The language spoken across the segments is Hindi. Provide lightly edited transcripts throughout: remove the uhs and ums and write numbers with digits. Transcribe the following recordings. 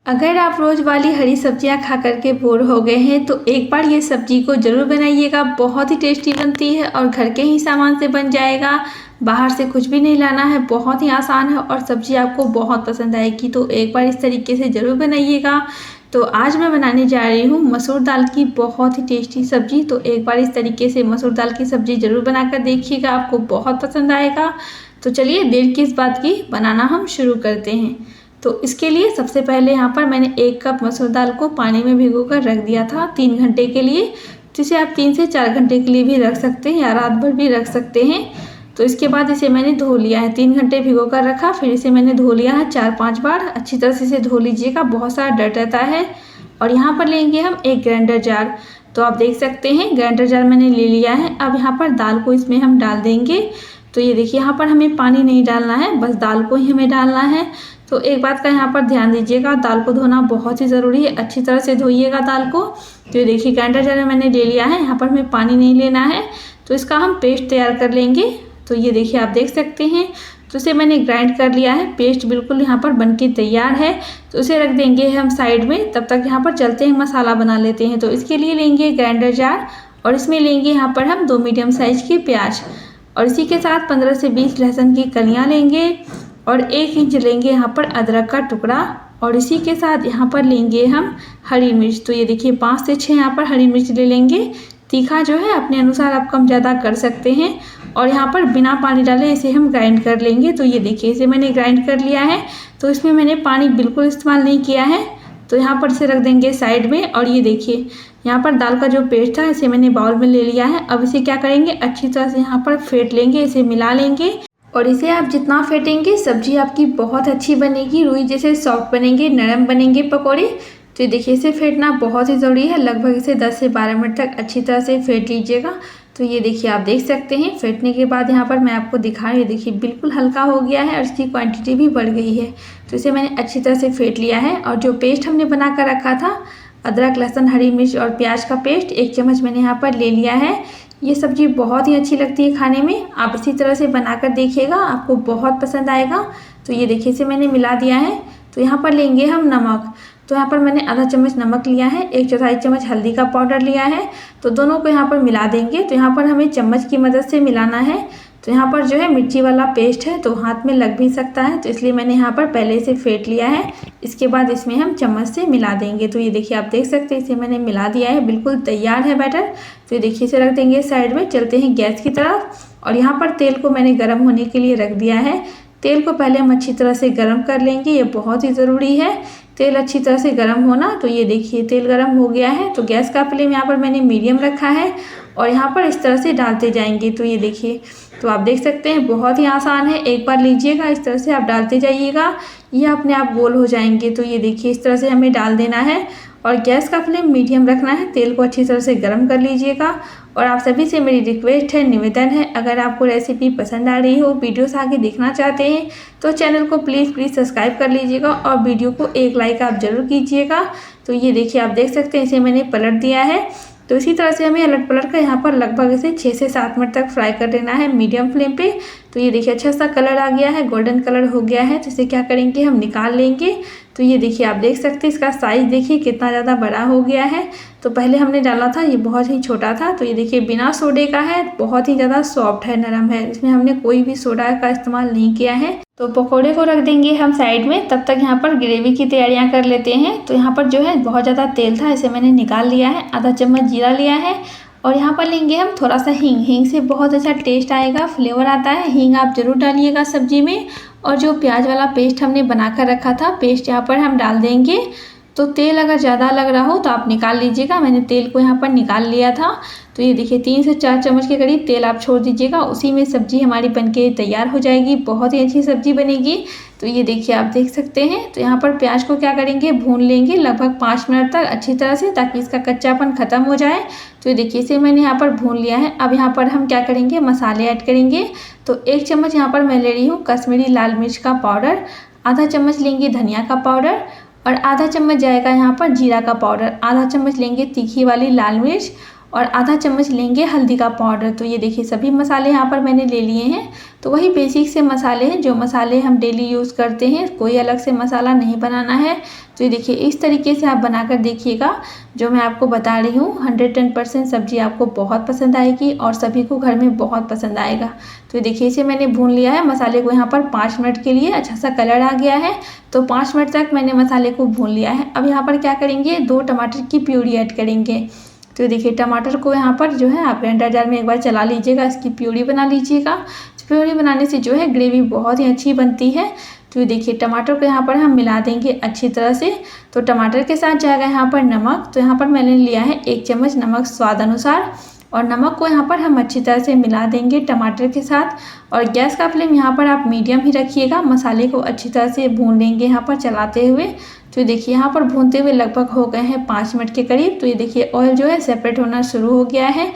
अगर आप रोज़ वाली हरी सब्जियां खा करके बोर हो गए हैं तो एक बार ये सब्जी को ज़रूर बनाइएगा। बहुत ही टेस्टी बनती है और घर के ही सामान से बन जाएगा। बाहर से कुछ भी नहीं लाना है, बहुत ही आसान है और सब्जी आपको बहुत पसंद आएगी। तो एक बार इस तरीके से ज़रूर बनाइएगा। तो आज मैं बनाने जा रही हूँ मसूर दाल की बहुत ही टेस्टी सब्जी। तो एक बार इस तरीके से मसूर दाल की सब्जी ज़रूर बनाकर देखिएगा, आपको बहुत पसंद आएगा। तो चलिए देर किस बात की, बनाना हम शुरू करते हैं। तो इसके लिए सबसे पहले यहाँ पर मैंने 1 कप मसूर दाल को पानी में भिगोकर रख दिया था 3 घंटे के लिए। जिसे आप 3 से 4 घंटे के लिए भी रख सकते हैं या रात भर भी रख सकते हैं। तो इसके बाद इसे मैंने धो लिया है, 3 घंटे भिगोकर रखा, फिर इसे मैंने धो लिया है 4-5 बार। अच्छी तरह से इसे धो लीजिएगा, बहुत सारा डर रहता है। और यहाँ पर लेंगे हम एक ग्राइंडर जार। तो आप देख सकते हैं ग्राइंडर जार मैंने ले लिया है। अब यहाँ पर दाल को इसमें हम डाल देंगे। तो ये देखिए यहाँ पर हमें पानी नहीं डालना है, बस दाल को ही हमें डालना है। तो एक बात का यहाँ पर ध्यान दीजिएगा, दाल को धोना बहुत ही ज़रूरी है, अच्छी तरह से धोइएगा दाल को। तो ये देखिए ग्राइंडर जार मैंने ले लिया है, यहाँ पर हमें पानी नहीं लेना है। तो इसका हम पेस्ट तैयार कर लेंगे। तो ये देखिए आप देख सकते हैं, तो इसे मैंने ग्राइंड कर लिया है, पेस्ट बिल्कुल यहाँ पर बनके तैयार है। तो इसे रख देंगे हम साइड में, तब तक यहाँ पर चलते हैं मसाला बना लेते हैं। तो इसके लिए लेंगे ग्राइंडर जार और इसमें लेंगे यहाँ पर हम 2 मीडियम साइज की प्याज और इसी के साथ 15 से 20 लहसुन की कलियाँ लेंगे और 1 इंच लेंगे यहाँ पर अदरक का टुकड़ा और इसी के साथ यहाँ पर लेंगे हम हरी मिर्च। तो ये देखिए 5 से 6 यहाँ पर हरी मिर्च ले लेंगे। तीखा जो है अपने अनुसार आप कम ज़्यादा कर सकते हैं। और यहाँ पर बिना पानी डाले इसे हम ग्राइंड कर लेंगे। तो ये देखिए इसे मैंने ग्राइंड कर लिया है। तो इसमें मैंने पानी बिल्कुल इस्तेमाल नहीं किया है। तो यहाँ पर इसे रख देंगे साइड में। और ये देखिए यहाँ पर दाल का जो पेस्ट था इसे मैंने बाउल में ले लिया है। अब इसे क्या करेंगे, अच्छी तरह से यहाँ पर फेंट लेंगे, इसे मिला लेंगे। और इसे आप जितना फेंटेंगे सब्जी आपकी बहुत अच्छी बनेगी, रुई जैसे सॉफ्ट बनेंगे, नरम बनेंगे पकौड़े। तो देखिए इसे फेंटना बहुत ही ज़रूरी है, लगभग इसे 10 से 12 मिनट तक अच्छी तरह से फेंट लीजिएगा। तो ये देखिए आप देख सकते हैं फेंटने के बाद यहाँ पर मैं आपको दिखा रही हूँ, देखिए बिल्कुल हल्का हो गया है और इसकी क्वांटिटी भी बढ़ गई है। तो इसे मैंने अच्छी तरह से फेंट लिया है। और जो पेस्ट हमने बना कर रखा था, अदरक लहसुन हरी मिर्च और प्याज का पेस्ट, 1 चम्मच मैंने यहाँ पर ले लिया है। ये सब्ज़ी बहुत ही अच्छी लगती है खाने में, आप इसी तरह से बनाकर देखिएगा, आपको बहुत पसंद आएगा। तो ये देखिए इसे मैंने मिला दिया है। तो यहाँ पर लेंगे हम नमक। तो यहाँ पर मैंने आधा चम्मच नमक लिया है, 1/4 चम्मच हल्दी का पाउडर लिया है। तो दोनों को यहाँ पर मिला देंगे। तो यहाँ पर हमें चम्मच की मदद से मिलाना है। तो यहाँ पर जो है मिर्ची वाला पेस्ट है तो हाथ में लग भी सकता है, तो इसलिए मैंने यहाँ पर पहले से फेंट लिया है। इसके बाद इसमें हम चम्मच से मिला देंगे। तो ये देखिए आप देख सकते हैं इसे मैंने मिला दिया है, बिल्कुल तैयार है बैटर। तो ये देखिए इसे रख देंगे साइड में, चलते हैं गैस की तरफ। और यहाँ पर तेल को मैंने गर्म होने के लिए रख दिया है। तेल को पहले हम अच्छी तरह से गर्म कर लेंगे, ये बहुत ही ज़रूरी है तेल अच्छी तरह से गर्म होना। तो ये देखिए तेल गर्म हो गया है। तो गैस का फ्लेम यहाँ पर मैंने मीडियम रखा है और यहाँ पर इस तरह से डालते जाएंगे। तो ये देखिए, तो आप देख सकते हैं बहुत ही आसान है, एक बार लीजिएगा, इस तरह से आप डालते जाइएगा, ये अपने आप गोल हो जाएंगे। तो ये देखिए इस तरह से हमें डाल देना है और गैस का फ्लेम मीडियम रखना है। तेल को अच्छी तरह से गर्म कर लीजिएगा। और आप सभी से मेरी रिक्वेस्ट है, निवेदन है, अगर आपको रेसिपी पसंद आ रही हो, वीडियोस आगे देखना चाहते हैं तो चैनल को प्लीज़ सब्सक्राइब कर लीजिएगा और वीडियो को एक लाइक आप ज़रूर कीजिएगा। तो ये देखिए आप देख सकते हैं इसे मैंने पलट दिया है। तो इसी तरह से हमें अलट पलट कर यहाँ पर लगभग इसे 6 से 7 मिनट तक फ्राई कर लेना है मीडियम फ्लेम पे। तो ये देखिए अच्छा सा कलर आ गया है, गोल्डन कलर हो गया है। तो इसे क्या करेंगे, हम निकाल लेंगे। तो ये देखिए आप देख सकते हैं इसका साइज़ देखिए कितना ज़्यादा बड़ा हो गया है। तो पहले हमने डाला था ये बहुत ही छोटा था। तो ये देखिए बिना सोडे का है, बहुत ही ज़्यादा सॉफ्ट है, नरम है, इसमें हमने कोई भी सोडा का इस्तेमाल नहीं किया है। तो पकौड़े को रख देंगे हम साइड में, तब तक यहाँ पर ग्रेवी की तैयारियाँ कर लेते हैं। तो यहाँ पर जो है बहुत ज़्यादा तेल था, इसे मैंने निकाल लिया है। आधा चम्मच जीरा लिया है और यहाँ पर लेंगे हम थोड़ा सा हींग। हींग से बहुत अच्छा टेस्ट आएगा, फ्लेवर आता है, हींग आप ज़रूर डालिएगा सब्जी में। और जो प्याज वाला पेस्ट हमने बना कर रखा था, पेस्ट यहाँ पर हम डाल देंगे। तो तेल अगर ज़्यादा लग रहा हो तो आप निकाल लीजिएगा, मैंने तेल को यहाँ पर निकाल लिया था। तो ये देखिए 3 से 4 चम्मच के करीब तेल आप छोड़ दीजिएगा, उसी में सब्जी हमारी बनके तैयार हो जाएगी, बहुत ही अच्छी सब्जी बनेगी। तो ये देखिए आप देख सकते हैं। तो यहाँ पर प्याज को क्या करेंगे, भून लेंगे लगभग 5 मिनट तक अच्छी तरह से, ताकि इसका कच्चापन ख़त्म हो जाए। तो ये देखिए इसे मैंने यहाँ पर भून लिया है। अब यहाँ पर हम क्या करेंगे, मसाले ऐड करेंगे। तो 1 चम्मच यहाँ पर मैं ले रही हूँ कश्मीरी लाल मिर्च का पाउडर, आधा चम्मच लेंगे धनिया का पाउडर और आधा चम्मच जाएगा यहाँ पर जीरा का पाउडर, आधा चम्मच लेंगे तीखी वाली लाल मिर्च और आधा चम्मच लेंगे हल्दी का पाउडर। तो ये देखिए सभी मसाले यहाँ पर मैंने ले लिए हैं। तो वही बेसिक से मसाले हैं जो मसाले हम डेली यूज़ करते हैं, कोई अलग से मसाला नहीं बनाना है। तो ये देखिए इस तरीके से आप बनाकर देखिएगा। जो मैं आपको बता रही हूँ 110% सब्जी आपको बहुत पसंद आएगी और सभी को घर में बहुत पसंद आएगा। तो ये देखिए इसे मैंने भून लिया है मसाले को यहाँ पर 5 मिनट के लिए। अच्छा सा कलर आ गया है, तो 5 मिनट तक मैंने मसाले को भून लिया है। अब यहाँ पर क्या करेंगे, 2 टमाटर की प्यूरी ऐड करेंगे। तो देखिए टमाटर को यहाँ पर जो है आप ग्राइंडर जार में एक बार चला लीजिएगा, इसकी प्यूरी बना लीजिएगा। प्यूरी बनाने से जो है ग्रेवी बहुत ही अच्छी बनती है। तो देखिए टमाटर को यहाँ पर हम मिला देंगे अच्छी तरह से। तो टमाटर के साथ जाएगा यहाँ पर नमक। तो यहाँ पर मैंने लिया है 1 चम्मच नमक स्वाद अनुसार, और नमक को यहाँ पर हम अच्छी तरह से मिला देंगे टमाटर के साथ। और गैस का फ्लेम यहाँ पर आप मीडियम ही रखिएगा। मसाले को अच्छी तरह से भून लेंगे यहाँ पर चलाते हुए। तो ये देखिए यहाँ पर भूनते हुए लगभग हो गए हैं 5 मिनट के करीब। तो ये देखिए ऑयल जो है सेपरेट होना शुरू हो गया है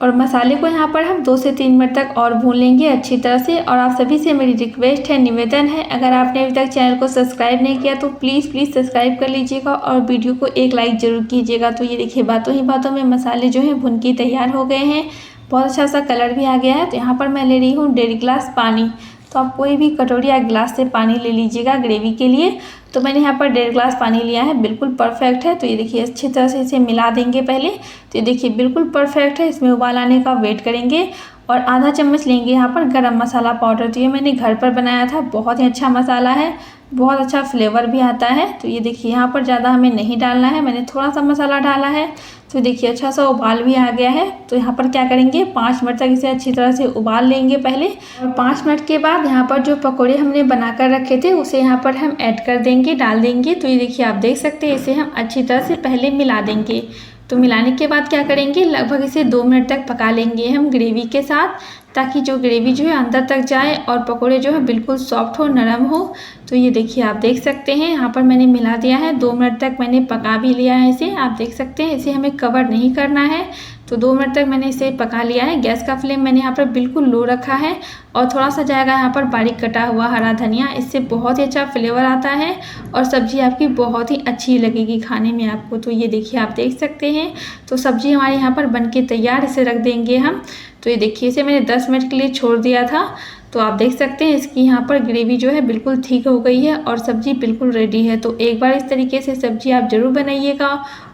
और मसाले को यहाँ पर हम 2 से 3 मिनट तक और भून लेंगे अच्छी तरह से। और आप सभी से मेरी रिक्वेस्ट है, निवेदन है, अगर आपने अभी तक चैनल को सब्सक्राइब नहीं किया तो प्लीज़ सब्सक्राइब कर लीजिएगा और वीडियो को एक लाइक ज़रूर कीजिएगा। तो ये देखिए बातों ही बातों में मसाले जो हैं भुन के तैयार हो गए हैं, बहुत अच्छा सा कलर भी आ गया है। तो यहाँ पर मैं ले रही हूँ 1.5 गिलास पानी। तो आप कोई भी कटोरी या गिलास से पानी ले लीजिएगा ग्रेवी के लिए। तो मैंने यहाँ पर 1.5 गिलास पानी लिया है, बिल्कुल परफेक्ट है। तो ये देखिए अच्छी तरह से इसे मिला देंगे पहले। तो ये देखिए बिल्कुल परफेक्ट है, इसमें उबाल आने का वेट करेंगे। और आधा चम्मच लेंगे यहाँ पर गरम मसाला पाउडर। तो ये मैंने घर पर बनाया था, बहुत ही अच्छा मसाला है, बहुत अच्छा फ्लेवर भी आता है। तो ये देखिए यहाँ पर ज़्यादा हमें नहीं डालना है, मैंने थोड़ा सा मसाला डाला है। तो देखिए अच्छा सा उबाल भी आ गया है। तो यहाँ पर क्या करेंगे, 5 मिनट तक इसे अच्छी तरह से उबाल लेंगे पहले। और 5 मिनट के बाद यहाँ पर जो पकौड़े हमने बनाकर रखे थे उसे यहाँ पर हम ऐड कर देंगे, डाल देंगे। तो ये देखिए आप देख सकते हैं, इसे हम अच्छी तरह से पहले मिला देंगे। तो मिलाने के बाद क्या करेंगे, लगभग इसे 2 मिनट तक पका लेंगे हम ग्रेवी के साथ, ताकि जो ग्रेवी जो है अंदर तक जाए और पकोड़े जो है बिल्कुल सॉफ्ट हो, नरम हो। तो ये देखिए आप देख सकते हैं यहाँ पर मैंने मिला दिया है, 2 मिनट तक मैंने पका भी लिया है इसे। आप देख सकते हैं इसे हमें कवर नहीं करना है। तो 2 मिनट तक मैंने इसे पका लिया है। गैस का फ्लेम मैंने यहाँ पर बिल्कुल लो रखा है। और थोड़ा सा जाएगा यहाँ पर बारीक कटा हुआ हरा धनिया, इससे बहुत ही अच्छा फ्लेवर आता है और सब्ज़ी आपकी बहुत ही अच्छी लगेगी खाने में आपको। तो ये देखिए आप देख सकते हैं, तो सब्ज़ी हमारी यहाँ पर बनके तैयार, इसे रख देंगे हम। तो ये देखिए इसे मैंने 10 मिनट के लिए छोड़ दिया था। तो आप देख सकते हैं इसकी यहाँ पर ग्रेवी जो है बिल्कुल ठीक हो गई है और सब्ज़ी बिल्कुल रेडी है। तो एक बार इस तरीके से सब्ज़ी आप ज़रूर बनाइएगा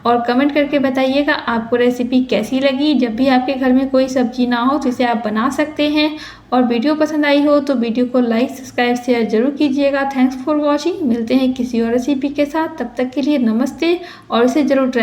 और कमेंट करके बताइएगा आपको रेसिपी कैसी लगी। जब भी आपके घर में कोई सब्ज़ी ना हो तो इसे आप बना सकते हैं। और वीडियो पसंद आई हो तो वीडियो को लाइक, सब्सक्राइब, शेयर ज़रूर कीजिएगा। Thanks for watching. मिलते हैं किसी और रेसिपी के साथ, तब तक के लिए नमस्ते। और इसे ज़रूर ट्राई